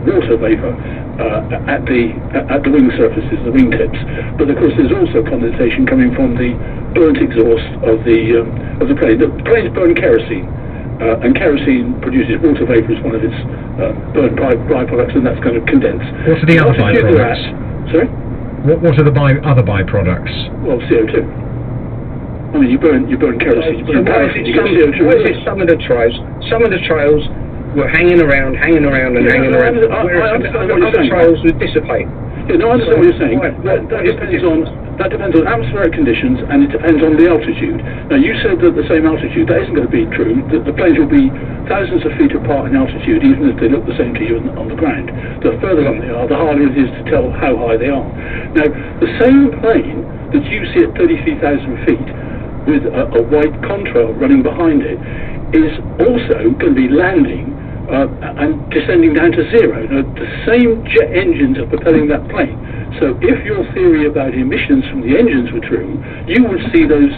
water vapour at the wing surfaces, the wing tips. But of course, there's also condensation coming from the burnt exhaust of the plane. The planes burn kerosene. And kerosene produces water vapour as one of its burnt byproducts, and that's going to condense. What are the other byproducts? Sorry? What are the other byproducts? Well, CO2. I mean, you burn kerosene, you burn paraffin, you get CO2. What is it? Some of the trails were hanging around, whereas other trails would dissipate. Yeah, no, I understand what you're saying. That depends on atmospheric conditions, and it depends on the altitude. Now, you said that the same altitude. That isn't going to be true. The planes will be thousands of feet apart in altitude, even if they look the same to you on the ground. The further up they are, the harder it is to tell how high they are. Now, the same plane that you see at 33,000 feet with a white contrail running behind it is also going to be landing and descending down to zero. Now, the same jet engines are propelling that plane. So if your theory about emissions from the engines were true, you would see those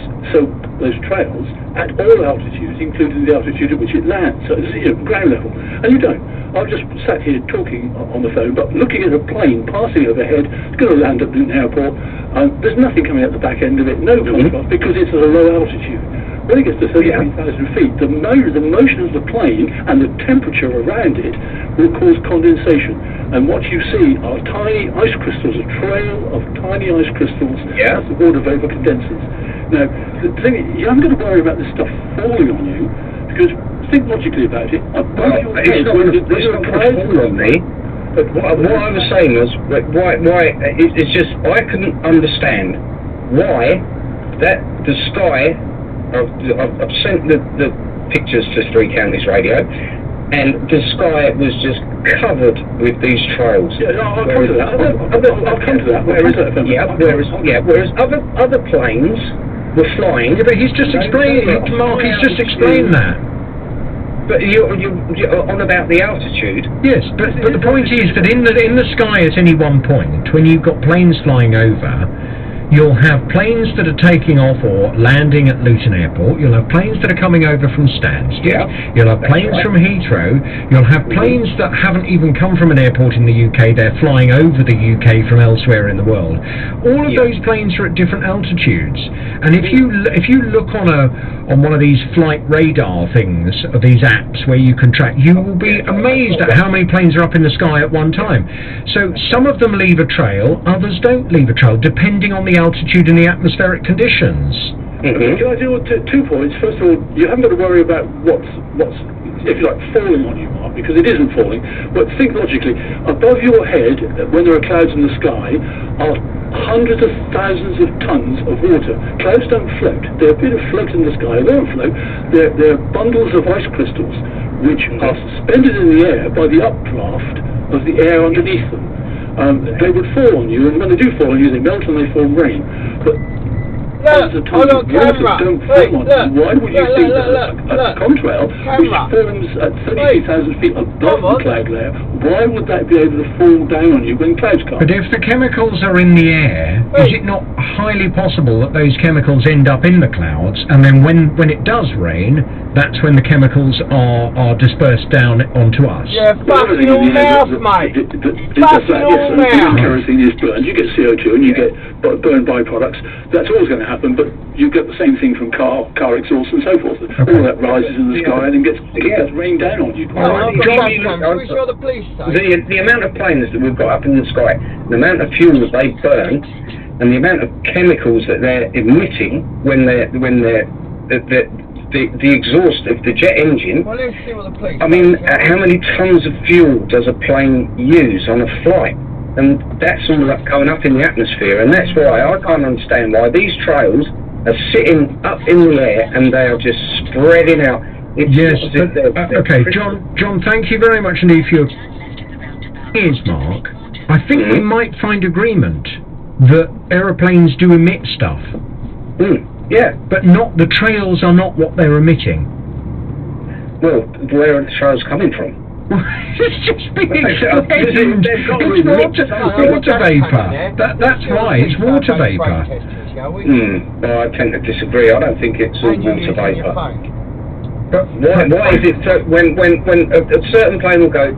trails at all altitudes, including the altitude at which it lands, so it's ground level. And you don't. I've just sat here talking on the phone, but looking at a plane passing overhead, it's going to land at Luton Airport, there's nothing coming out the back end of it, no contrast, because it's at a low altitude. When it gets to 33,000 feet, the motion of the plane and the temperature around it will cause condensation. And what you see are tiny ice crystals, a trail of tiny ice crystals as the water vapour condenses. Now, the thing is, you haven't got to worry about this stuff falling on you, because think logically about it. It's not going to fall on me. But what I was saying was, why it's just, I couldn't understand why the sky. I've sent the pictures to Three Counties Radio, and the sky was just covered with these trails. Yeah, no, I'll come to that. I'll come to that. Whereas other planes were flying. Yeah, but he's just explained, Mark. He's just explained that. But you're on about the altitude. Yes, but the point is that in the sky at any one point, when you've got planes flying over, you'll have planes that are taking off or landing at Luton Airport. You'll have planes that are coming over from Stansted. Yeah, you'll have planes from Heathrow. You'll have planes that haven't even come from an airport in the UK. They're flying over the UK from elsewhere in the world. All of those planes are at different altitudes. And if you look on one of these flight radar things, of these apps where you can track, you will be amazed at how many planes are up in the sky at one time. So some of them leave a trail, others don't leave a trail, depending on the altitude and the atmospheric conditions. Can I deal with 2 points? First of all, you haven't got to worry about what's if you like, falling on you, Mark, because it isn't falling. But think logically. Above your head, when there are clouds in the sky, are hundreds of thousands of tons of water. Clouds don't float. They appear to float in the sky. They don't float. They're bundles of ice crystals which are suspended in the air by the updraft of the air underneath them. They would fall on you, and when they do fall on you, they melt and they form rain. But Look, hold on, camera. Why would you think that a contrail, which forms at 32,000 feet above the cloud layer, why would that be able to fall down on you when clouds come? But if the chemicals are in the air, is it not highly possible that those chemicals end up in the clouds, and then when it does rain, that's when the chemicals are dispersed down onto us? Yeah, fucking all mouth, mate. Fucking all mouth. Kerosene is burned, you get CO2 and you get burned byproducts. That's always going to happen, but you get the same thing from car exhaust and so forth. Okay. All that rises in the sky and then gets rained down on you. The amount of planes that we've got up in the sky, the amount of fuel that they burn, and the amount of chemicals that they're emitting when the exhaust of the jet engine. Well, let's see what the police. I mean, how many tons of fuel does a plane use on a flight? And that's all going up in the atmosphere, and that's why I can't understand why these trails are sitting up in the air and they are just spreading out. Okay, John, thank you very much indeed for your... Here's Mark. I think we might find agreement that aeroplanes do emit stuff. Yeah. But the trails are not what they're emitting. Well, where are the trails coming from? It's just being explained. It's water vapour. That's why, it's water vapour. Well, I tend to disagree. I don't think it's all water vapour. But why is it so when a certain plane will go,